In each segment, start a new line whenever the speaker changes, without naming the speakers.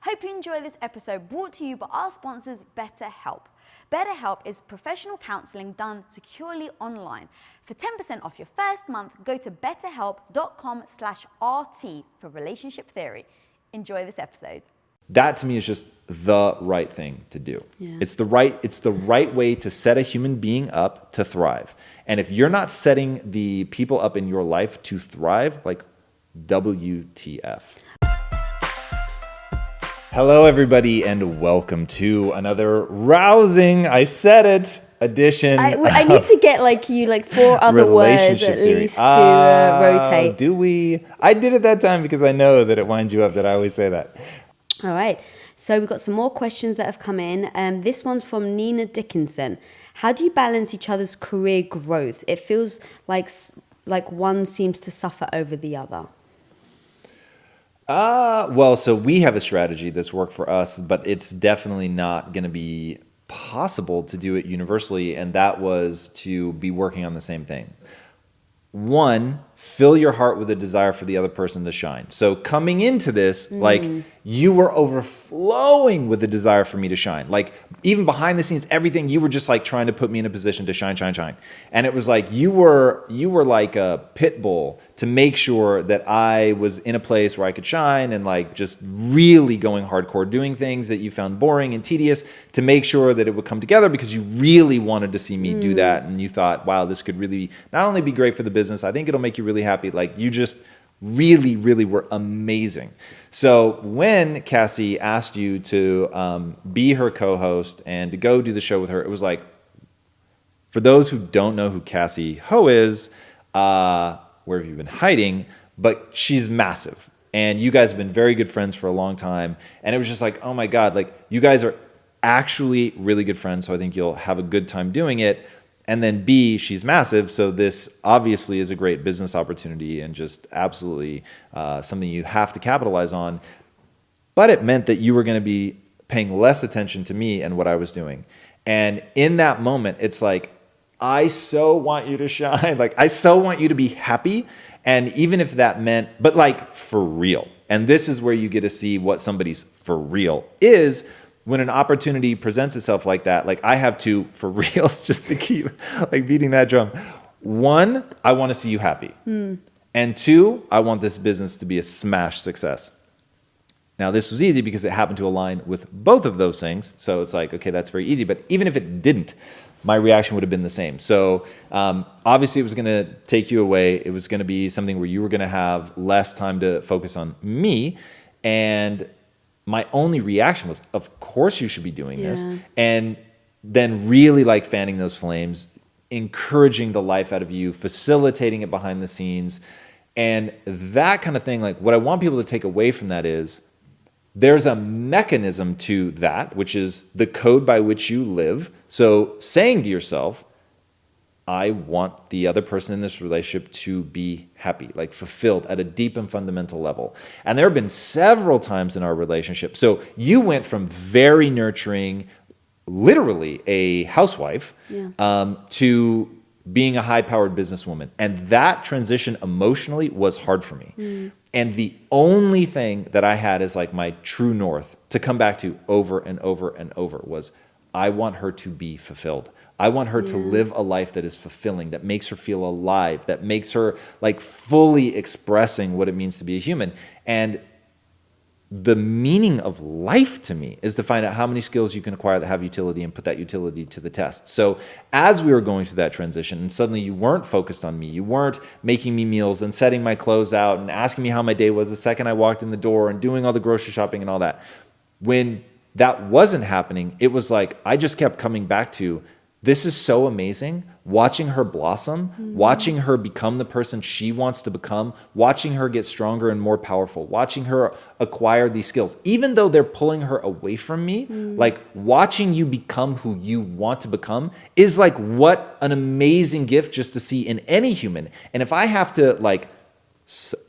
Hope you enjoy this episode brought to you by our sponsors, BetterHelp. BetterHelp is professional counseling done securely online. For 10% off your first month, go to betterhelp.com/RT for relationship theory. Enjoy this episode.
That to me is just the right thing to do.
Yeah.
It's the right way to set a human being up to thrive. And if you're not setting the people up in your life to thrive, like WTF. Hello, everybody, and welcome to another rousing, I said it, edition.
I need to get you 4 other words at least to rotate.
Do we? I did it that time because I know that it winds you up that I always say that.
All right. So we've got some more questions that have come in. This one's from Nina Dickinson. How do you balance each other's career growth? It feels like one seems to suffer over the other.
Well, so we have a strategy that's worked for us, but it's definitely not going to be possible to do it universally, and that was to be working on the same thing. One, fill your heart with a desire for the other person to shine. So coming into this, you were overflowing with the desire for me to shine. Like even behind the scenes, everything, you were just trying to put me in a position to shine. And it was like you were like a pit bull to make sure that I was in a place where I could shine and just really going hardcore, doing things that you found boring and tedious to make sure that it would come together because you really wanted to see me do that. And you thought, wow, this could really not only be great for the business, I think it'll make you really happy. You just really, really were amazing. So when Cassie asked you to be her co-host and to go do the show with her, it was for those who don't know who Cassie Ho is, where have you been hiding? But she's massive. And you guys have been very good friends for a long time. And it was just oh my God, you guys are actually really good friends. So I think you'll have a good time doing it. And then B, she's massive. So this obviously is a great business opportunity and just absolutely something you have to capitalize on. But it meant that you were going to be paying less attention to me and what I was doing. And in that moment, it's I so want you to shine. I so want you to be happy. And even if that meant, but for real. And this is where you get to see what somebody's for real is. When an opportunity presents itself like that, I have to, for reals, just to keep beating that drum. One, I want to see you happy. And two, I want this business to be a smash success. Now, this was easy because it happened to align with both of those things. So it's okay, that's very easy. But even if it didn't, my reaction would have been the same. So obviously it was going to take you away. It was going to be something where you were going to have less time to focus on me. And my only reaction was, of course you should be doing this. And then really fanning those flames, encouraging the life out of you, facilitating it behind the scenes. And that kind of thing, what I want people to take away from that is there's a mechanism to that, which is the code by which you live. So saying to yourself, I want the other person in this relationship to be happy, fulfilled at a deep and fundamental level. And there have been several times in our relationship. So you went from very nurturing, literally a housewife, to being a high-powered businesswoman. And that transition emotionally was hard for me. And the only thing that I had as my true north to come back to over and over and over was I want her to be fulfilled. I want her to live a life that is fulfilling, that makes her feel alive, that makes her fully expressing what it means to be a human. And the meaning of life to me is to find out how many skills you can acquire that have utility and put that utility to the test. So as we were going through that transition and suddenly you weren't focused on me, you weren't making me meals and setting my clothes out and asking me how my day was the second I walked in the door and doing all the grocery shopping and all that. When that wasn't happening, it was I just kept coming back to, this is so amazing, watching her blossom, watching her become the person she wants to become, watching her get stronger and more powerful, watching her acquire these skills. Even though they're pulling her away from me, watching you become who you want to become is what an amazing gift just to see in any human. And if I have to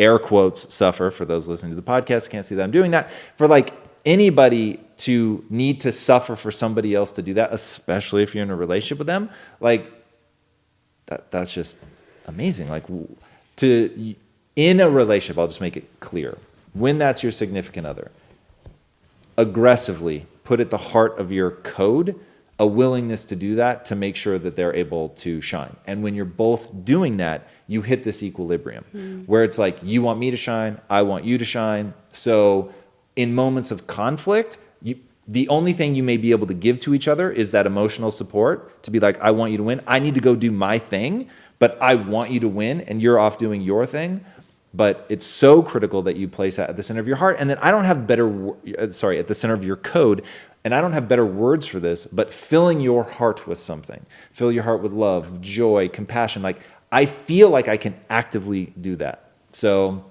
air quotes, suffer, for those listening to the podcast, can't see that I'm doing that, for anybody to need to suffer for somebody else to do that, especially if you're in a relationship with them, that's just amazing. In a relationship, I'll just make it clear, when that's your significant other, aggressively put at the heart of your code a willingness to do that to make sure that they're able to shine. And when you're both doing that, you hit this equilibrium where it's like, you want me to shine, I want you to shine. So in moments of conflict, the only thing you may be able to give to each other is that emotional support to be like, I want you to win. I need to go do my thing, but I want you to win and you're off doing your thing. But it's so critical that you place that at the center of your heart. And then I don't have at the center of your code. And I don't have better words for this, but filling your heart with something. Fill your heart with love, joy, compassion. Like, I feel like I can actively do that. So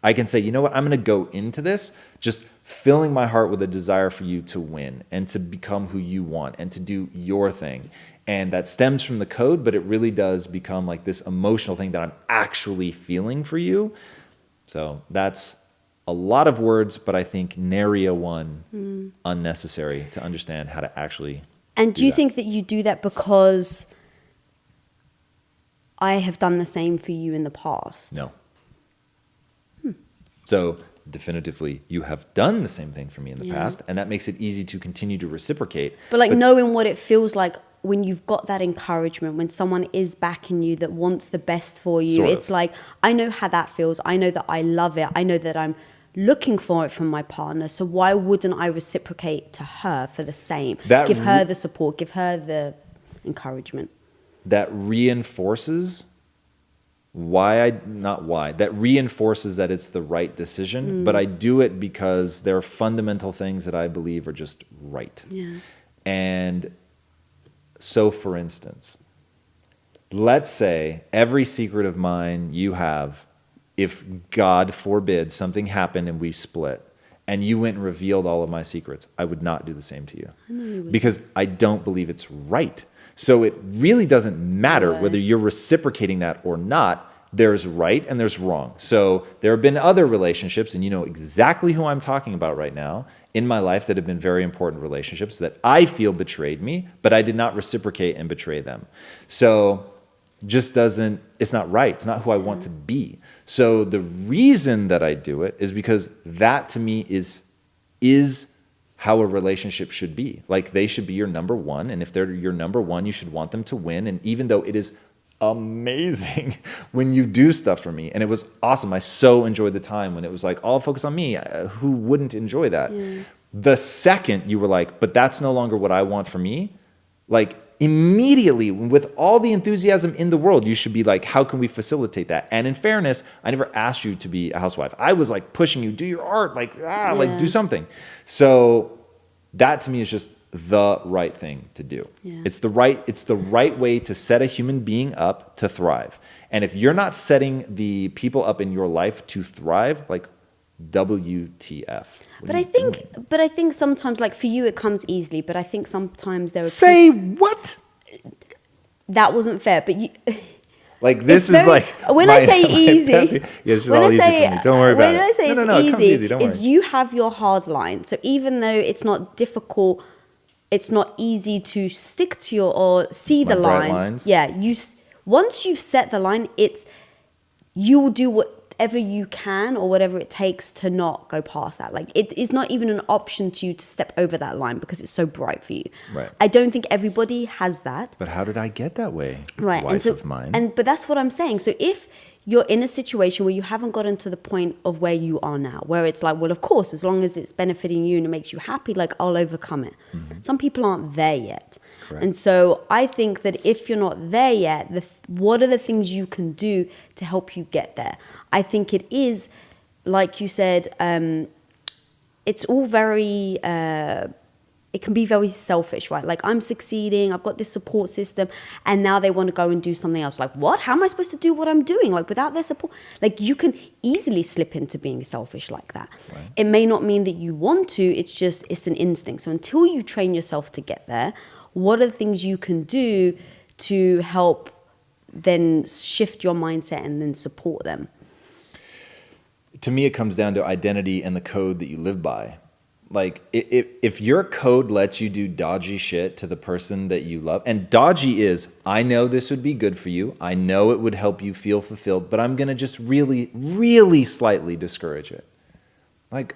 I can say, you know what, I'm going to go into this just filling my heart with a desire for you to win and to become who you want and to do your thing. And that stems from the code, but it really does become like this emotional thing that I'm actually feeling for you. So that's a lot of words, but I think nary a one unnecessary to understand how to actually
And do you think that you do that because I have done the same for you in the past?
No. So definitively, you have done the same thing for me in the past, and that makes it easy to continue to reciprocate.
But like knowing what it feels like when you've got that encouragement, when someone is backing you that wants the best for you, it's like, I know how that feels. I know that I love it. I know that I'm looking for it from my partner. So why wouldn't I reciprocate to her for the same? Give her the support, give her the encouragement.
That reinforces that reinforces that it's the right decision, but I do it because there are fundamental things that I believe are just right.
Yeah.
And so, for instance, let's say every secret of mine you have, if God forbid something happened and we split and you went and revealed all of my secrets, I would not do the same to you because I don't believe it's right. So it really doesn't matter whether you're reciprocating that or not. There's right and there's wrong. So there have been other relationships, and you know exactly who I'm talking about right now, in my life that have been very important relationships that I feel betrayed me, but I did not reciprocate and betray them. So it's not right. It's not who I want to be. So the reason that I do it is because that to me is how a relationship should be. Like, they should be your number one. And if they're your number one, you should want them to win. And even though it is amazing when you do stuff for me, and it was awesome. I so enjoyed the time when it was like, all focus on me. Who wouldn't enjoy that? Yeah. The second you were like, but that's no longer what I want for me, like, immediately, with all the enthusiasm in the world, you should be like, how can we facilitate that? And in fairness, I never asked you to be a housewife. I was like pushing you, do your art, like do something. So that to me is just the right thing to do. Yeah. It's the right way to set a human being up to thrive. And if you're not setting the people up in your life to thrive, like, WTF.
But I think sometimes, like, for you it comes easily, but I think sometimes there are
what?
That wasn't fair, but you
like, this is like,
when I say easy,
it's just all easy for me. Don't worry about it.
When I say it's easy, is you have your hard line. So even though it's not difficult, it's not easy to stick to or see the lines. Yeah, once you've set the line, you will do whatever you can or whatever it takes to not go past that. Like, it is not even an option to you to step over that line because it's so bright for you.
Right.
I don't think everybody has that.
But how did I get that way?
Right.
Wife of mine.
But that's what I'm saying. So if you're in a situation where you haven't gotten to the point of where you are now, where it's like, well, of course, as long as it's benefiting you and it makes you happy, like, I'll overcome it. Mm-hmm. Some people aren't there yet. Correct. And so I think that if you're not there yet, what are the things you can do to help you get there? I think it is, like you said, it's all very... it can be very selfish, right? Like, I'm succeeding, I've got this support system, and now they want to go and do something else. Like, what? How am I supposed to do what I'm doing? Like, without their support? Like, you can easily slip into being selfish like that. Right. It may not mean that you want to, it's an instinct. So until you train yourself to get there, what are the things you can do to help then shift your mindset and then support them?
To me, it comes down to identity and the code that you live by. Like, if your code lets you do dodgy shit to the person that you love, and dodgy is, I know this would be good for you, I know it would help you feel fulfilled, but I'm going to just really, really slightly discourage it. Like,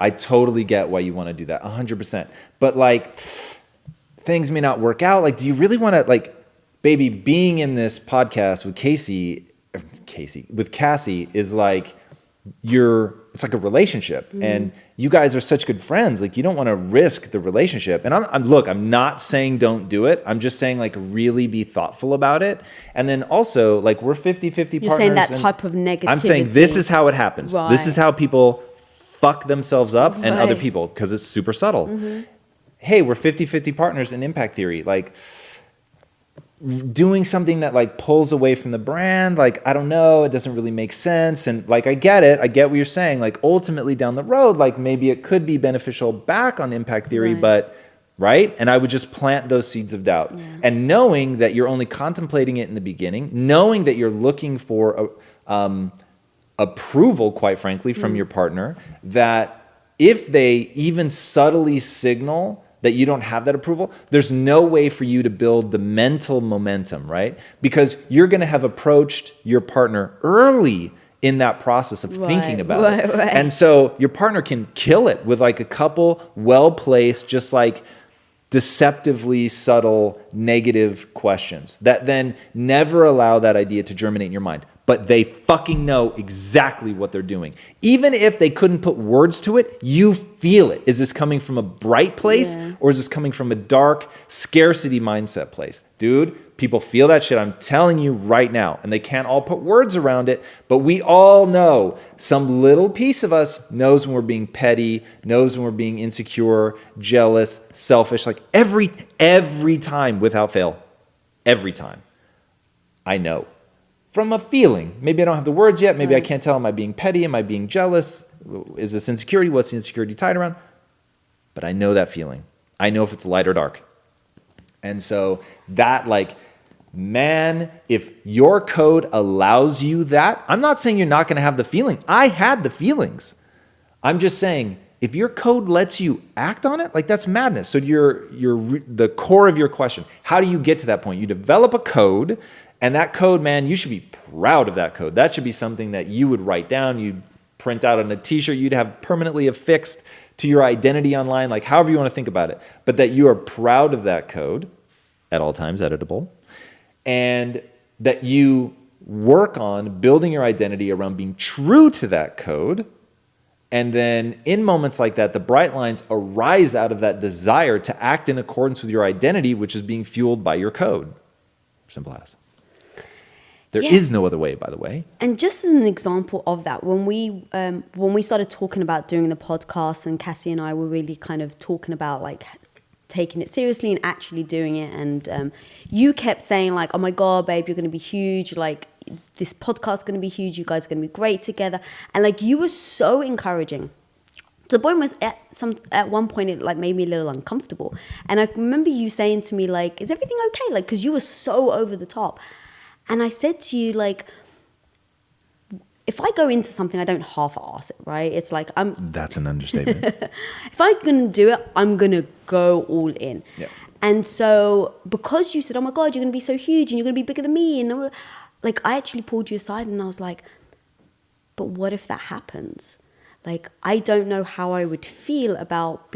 I totally get why you want to do that, 100%. But like, things may not work out. Like, do you really want to, like, baby, being in this podcast with with Cassie is like, it's like a relationship, and you guys are such good friends. Like, you don't want to risk the relationship. And I'm not saying don't do it. I'm just saying, like, really be thoughtful about it. And then also, like, we're 50-50 partners.
You're saying that type of negativity.
I'm saying this is how it happens.
Right.
This is how people fuck themselves up and other people, because it's super subtle. Hey, we're 50-50 partners in impact theory. Like, doing something that like pulls away from the brand, like, I don't know, it doesn't really make sense. And like, I get what you're saying. Like, ultimately down the road, like, maybe it could be beneficial back on impact theory, but right. And I would just plant those seeds of doubt, and knowing that you're only contemplating it in the beginning, knowing that you're looking for approval, quite frankly, from your partner, that if they even subtly signal that you don't have that approval, there's no way for you to build the mental momentum, right? Because you're going to have approached your partner early in that process of thinking about it. And so your partner can kill it with like a couple well-placed, just like deceptively subtle negative questions that then never allow that idea to germinate in your mind. But they fucking know exactly what they're doing. Even if they couldn't put words to it, you feel it. Is this coming from a bright place, or is this coming from a dark scarcity mindset place? Dude, people feel that shit. I'm telling you right now. And they can't all put words around it, but we all know some little piece of us knows when we're being petty, knows when we're being insecure, jealous, selfish, like every time without fail, every time. I know. From a feeling. Maybe I don't have the words yet. Maybe I can't tell. Am I being petty? Am I being jealous? Is this insecurity? What's the insecurity tied around? But I know that feeling. I know if it's light or dark. And so that, like, man, if your code allows you that, I'm not saying you're not going to have the feeling. I had the feelings. I'm just saying, if your code lets you act on it, like, that's madness. So the core of your question, how do you get to that point? You develop a code. And that code, man, you should be proud of that code. That should be something that you would write down, you'd print out on a t-shirt, you'd have permanently affixed to your identity online, like however you want to think about it. But that you are proud of that code, at all times editable, and that you work on building your identity around being true to that code. And then in moments like that, the bright lines arise out of that desire to act in accordance with your identity, which is being fueled by your code. Simple as. There is no other way, by the way.
And just as an example of that, when we started talking about doing the podcast, and Cassie and I were really kind of talking about like taking it seriously and actually doing it, and you kept saying like, "Oh my God, babe, you're going to be huge! Like, this podcast is going to be huge. You guys are going to be great together." And like, you were so encouraging. The point was at one point it like made me a little uncomfortable, and I remember you saying to me like, "Is everything okay?" Like, because you were so over the top. And I said to you, like, if I go into something, I don't half-ass it, right? It's like
That's an understatement.
If I'm going to do it, I'm going to go all in.
Yeah.
And so because you said, "Oh my God, you're going to be so huge and you're going to be bigger than me," and like, I actually pulled you aside and I was like, but what if that happens? Like, I don't know how I would feel about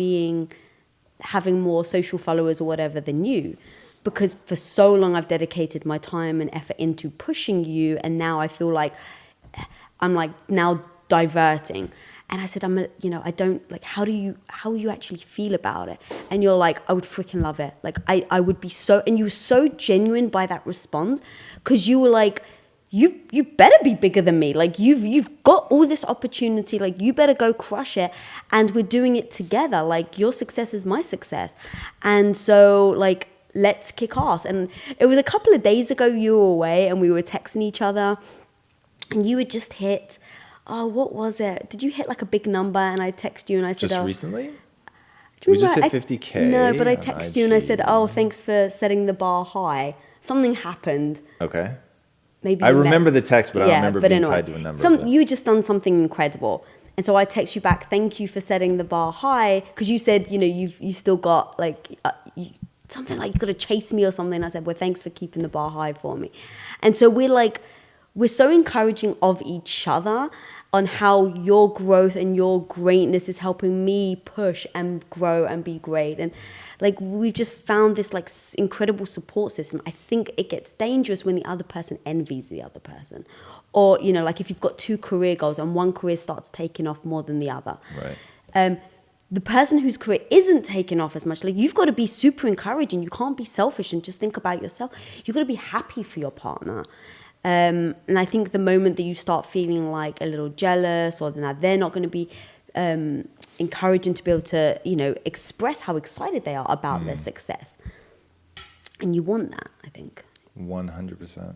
having more social followers or whatever than you. Because for so long I've dedicated my time and effort into pushing you, and now I feel like I'm like now diverting. And I said, I don't like, how will you actually feel about it? And you're like, "I would freaking love it. Like, I would be so," and you were so genuine by that response, because you were like, you better be bigger than me. Like, you've got all this opportunity. Like, you better go crush it. And we're doing it together. Like, your success is my success. And so like, let's kick ass. And it was a couple of days ago, you were away and we were texting each other, and you had just hit, what was it? Did you hit like a big number? And I text you and I said,
just recently?
We
just hit 50K.
No, but I texted you and I said, thanks for setting the bar high. Something happened.
Okay.
Maybe
I remember the text, but I don't remember being tied to a number.
You had just done something incredible. And so I text you back, "Thank you for setting the bar high," because you said, you've still got like, something like, "You got to chase me" or something. I said, "Well, thanks for keeping the bar high for me." And so we're so encouraging of each other on how your growth and your greatness is helping me push and grow and be great. And like, we've just found this like incredible support system. I think it gets dangerous when the other person envies the other person, or, you know, like if you've got two career goals and one career starts taking off more than the other.
Right.
The person whose career isn't taking off as much, like, you've got to be super encouraging. You can't be selfish and just think about yourself. You've got to be happy for your partner. And I think the moment that you start feeling like a little jealous, or that they're not going to be encouraging to be able to, you know, express how excited they are about their success. And you want that, I think.
100%.